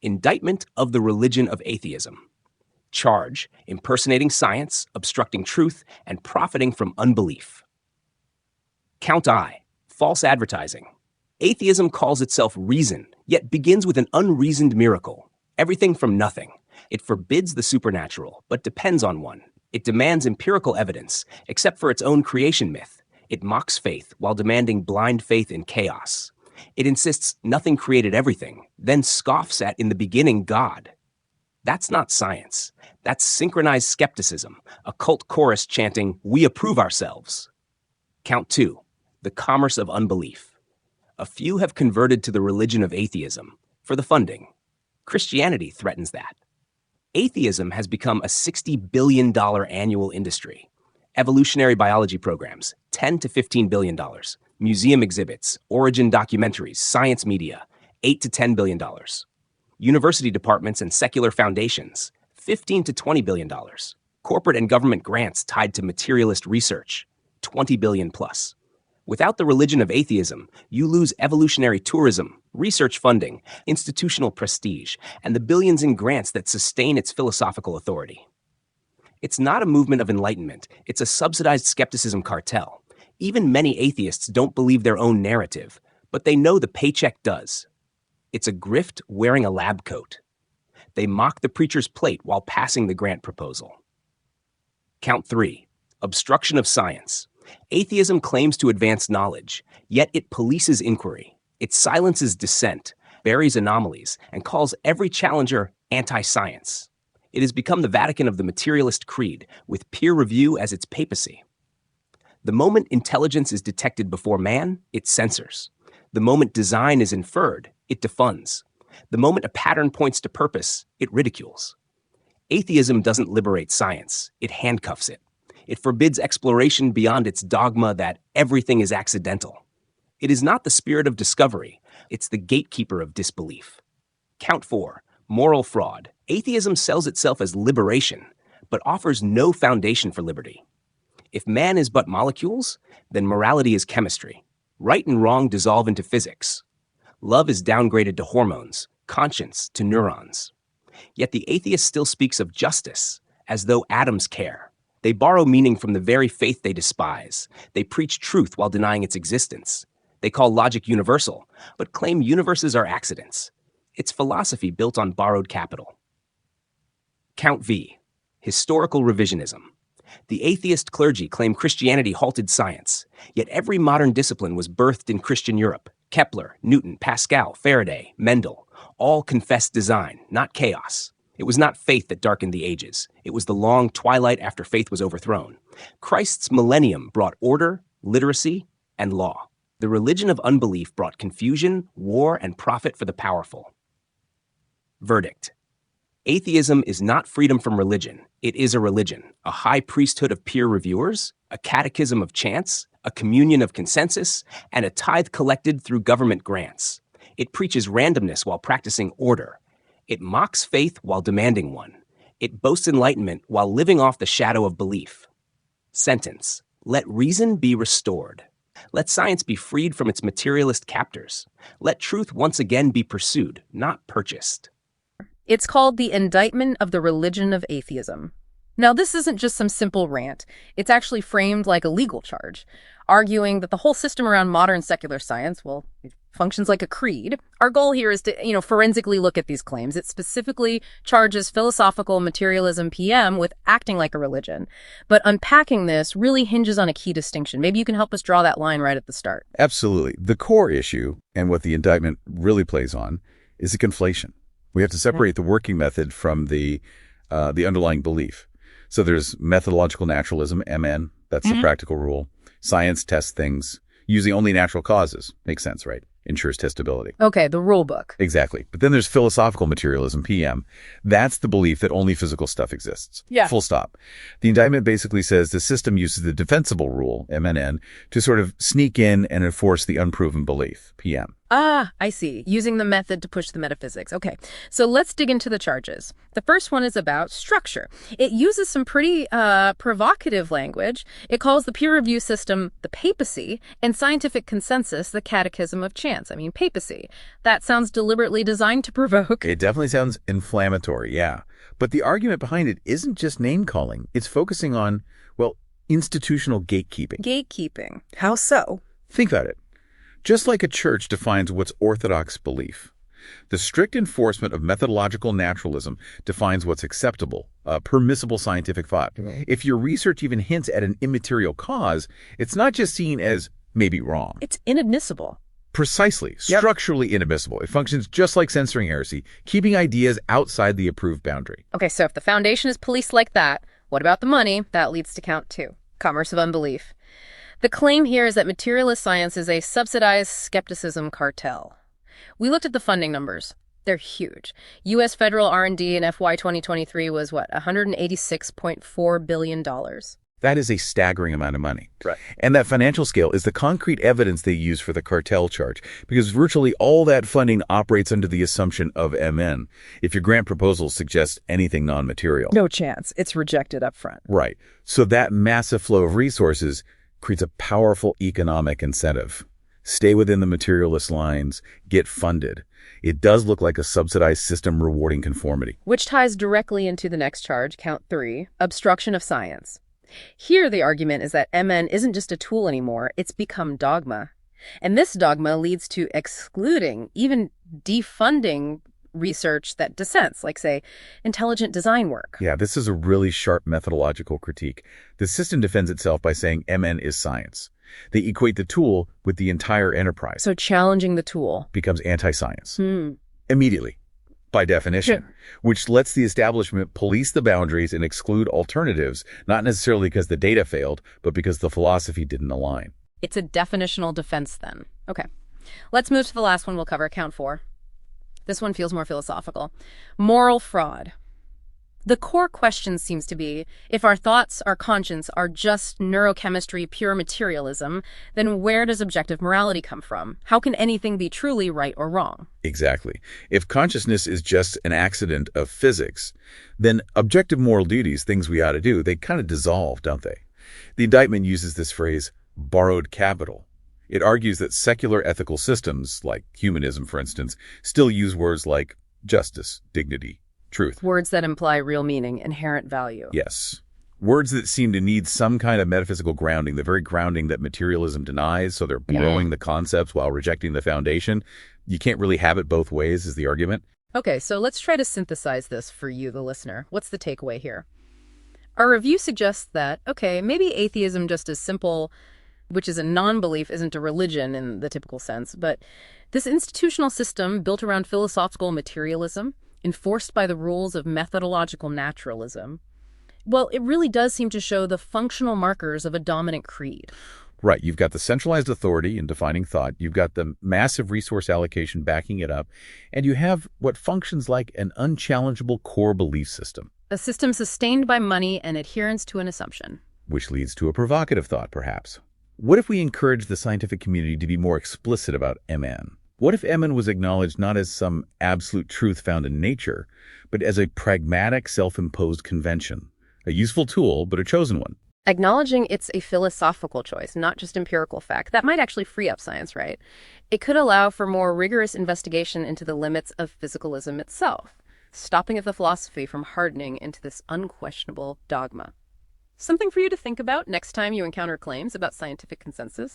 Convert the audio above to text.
Indictment of the Religion of Atheism. Charge: impersonating science, obstructing truth, and profiting from unbelief. Count I: false advertising. Atheism calls itself reason, yet begins with an unreasoned miracle. Everything from nothing. It forbids the supernatural, but depends on one. It demands empirical evidence, except for its own creation myth. It mocks faith while demanding blind faith in chaos. It insists nothing created everything, then scoffs at, in the beginning, God. That's not science. That's synchronized skepticism, a cult chorus chanting, "We approve ourselves." Count 2: the commerce of unbelief. A few have converted to the religion of atheism for the funding. Christianity threatens that. Atheism has become a $60 billion annual industry. Evolutionary biology programs, $10 to $15 billion. Museum exhibits, origin documentaries, science media, $8 to $10 billion. University departments and secular foundations, $15 to $20 billion. Corporate and government grants tied to materialist research, $20 billion plus. Without the religion of atheism, you lose evolutionary tourism, research funding, institutional prestige, and the billions in grants that sustain its philosophical authority. It's not a movement of enlightenment, it's a subsidized skepticism cartel. Even many atheists don't believe their own narrative, but they know the paycheck does. It's a grift wearing a lab coat. They mock the preacher's plate while passing the grant proposal. Count 3: obstruction of science. Atheism claims to advance knowledge, yet it polices inquiry. It silences dissent, buries anomalies, and calls every challenger anti-science. It has become the Vatican of the materialist creed, with peer review as its papacy. The moment intelligence is detected before man, it censors. The moment design is inferred, it defunds. The moment a pattern points to purpose, it ridicules. Atheism doesn't liberate science, it handcuffs it. It forbids exploration beyond its dogma that everything is accidental. It is not the spirit of discovery, it's the gatekeeper of disbelief. Count 4: moral fraud. Atheism sells itself as liberation, but offers no foundation for liberty. If man is but molecules, then morality is chemistry. Right and wrong dissolve into physics. Love is downgraded to hormones, conscience to neurons. Yet the atheist still speaks of justice, as though atoms care. They borrow meaning from the very faith they despise. They preach truth while denying its existence. They call logic universal, but claim universes are accidents. It's philosophy built on borrowed capital. Count V: historical revisionism. The atheist clergy claim Christianity halted science, yet every modern discipline was birthed in Christian Europe. Kepler, Newton, Pascal, Faraday, Mendel, all confessed design, not chaos. It was not faith that darkened the ages. It was the long twilight after faith was overthrown. Christ's millennium brought order, literacy, and law. The religion of unbelief brought confusion, war, and profit for the powerful. Verdict: atheism is not freedom from religion. It is a religion, a high priesthood of peer reviewers, a catechism of chants, a communion of consensus, and a tithe collected through government grants. It preaches randomness while practicing order. It mocks faith while demanding one. It boasts enlightenment while living off the shadow of belief. Sentence: let reason be restored. Let science be freed from its materialist captors. Let truth once again be pursued, not purchased. It's called the Indictment of the Religion of Atheism. Now, this isn't just some simple rant. It's actually framed like a legal charge, arguing that the whole system around modern secular science, well, it functions like a creed. Our goal here is to, forensically look at these claims. It specifically charges philosophical materialism PM with acting like a religion. But unpacking this really hinges on a key distinction. Maybe you can help us draw that line right at the start. Absolutely. The core issue, and what the indictment really plays on, is a conflation. We have to separate the working method from the underlying belief. So there's methodological naturalism, MN, that's the practical rule. Science tests things using only natural causes. Makes sense, right? Ensures testability. Okay, the rule book. Exactly. But then there's philosophical materialism, PM. That's the belief that only physical stuff exists. Yeah. Full stop. The indictment basically says the system uses the defensible rule, MNN, to sort of sneak in and enforce the unproven belief, PM. Ah, I see. Using the method to push the metaphysics. Okay, so let's dig into the charges. The first one is about structure. It uses some pretty provocative language. It calls the peer review system the papacy and scientific consensus the catechism of chance. I mean, papacy. That sounds deliberately designed to provoke. It definitely sounds inflammatory, yeah. But the argument behind it isn't just name-calling. It's focusing on, well, institutional gatekeeping. Gatekeeping. How so? Think about it. Just like a church defines what's orthodox belief, the strict enforcement of methodological naturalism defines what's acceptable, permissible scientific thought. If your research even hints at an immaterial cause, it's not just seen as maybe wrong. It's inadmissible. Precisely. Structurally inadmissible. It functions just like censoring heresy, keeping ideas outside the approved boundary. Okay, so if the foundation is policed like that, what about the money? That leads to count 2, commerce of unbelief. The claim here is that materialist science is a subsidized skepticism cartel. We looked at the funding numbers. They're huge. U.S. federal R&D in FY 2023 was, what, $186.4 billion. That is a staggering amount of money. Right. And that financial scale is the concrete evidence they use for the cartel charge, because virtually all that funding operates under the assumption of MN, if your grant proposal suggests anything non-material. No chance. It's rejected up front. Right. So that massive flow of resources creates a powerful economic incentive. Stay within the materialist lines, get funded. It does look like a subsidized system rewarding conformity. Which ties directly into the next charge, count 3, obstruction of science. Here, the argument is that MN isn't just a tool anymore, it's become dogma. And this dogma leads to excluding, even defunding research that dissents, like, say, intelligent design work. Yeah, this is a really sharp methodological critique. The system defends itself by saying MN is science. They equate the tool with the entire enterprise. So challenging the tool becomes anti-science. Immediately, by definition, which lets the establishment police the boundaries and exclude alternatives, not necessarily because the data failed, but because the philosophy didn't align. It's a definitional defense then. Okay, let's move to the last one we'll cover, count 4. This one feels more philosophical. Moral fraud. The core question seems to be, if our thoughts, our conscience, are just neurochemistry, pure materialism, then where does objective morality come from? How can anything be truly right or wrong? Exactly. If consciousness is just an accident of physics, then objective moral duties, things we ought to do, they kind of dissolve, don't they? The indictment uses this phrase, borrowed capital. It argues that secular ethical systems, like humanism, for instance, still use words like justice, dignity, truth. Words that imply real meaning, inherent value. Yes. Words that seem to need some kind of metaphysical grounding, the very grounding that materialism denies, so they're borrowing the concepts while rejecting the foundation. You can't really have it both ways, is the argument. Okay, so let's try to synthesize this for you, the listener. What's the takeaway here? Our review suggests that, okay, maybe atheism just as simple, which is a non-belief, isn't a religion in the typical sense, but this institutional system built around philosophical materialism, enforced by the rules of methodological naturalism, well, it really does seem to show the functional markers of a dominant creed. Right. You've got the centralized authority in defining thought. You've got the massive resource allocation backing it up. And you have what functions like an unchallengeable core belief system. A system sustained by money and adherence to an assumption. Which leads to a provocative thought, perhaps. What if we encourage the scientific community to be more explicit about MN? What if MN was acknowledged not as some absolute truth found in nature, but as a pragmatic, self-imposed convention? A useful tool, but a chosen one. Acknowledging it's a philosophical choice, not just empirical fact. That might actually free up science, right? It could allow for more rigorous investigation into the limits of physicalism itself, stopping the philosophy from hardening into this unquestionable dogma. Something for you to think about next time you encounter claims about scientific consensus.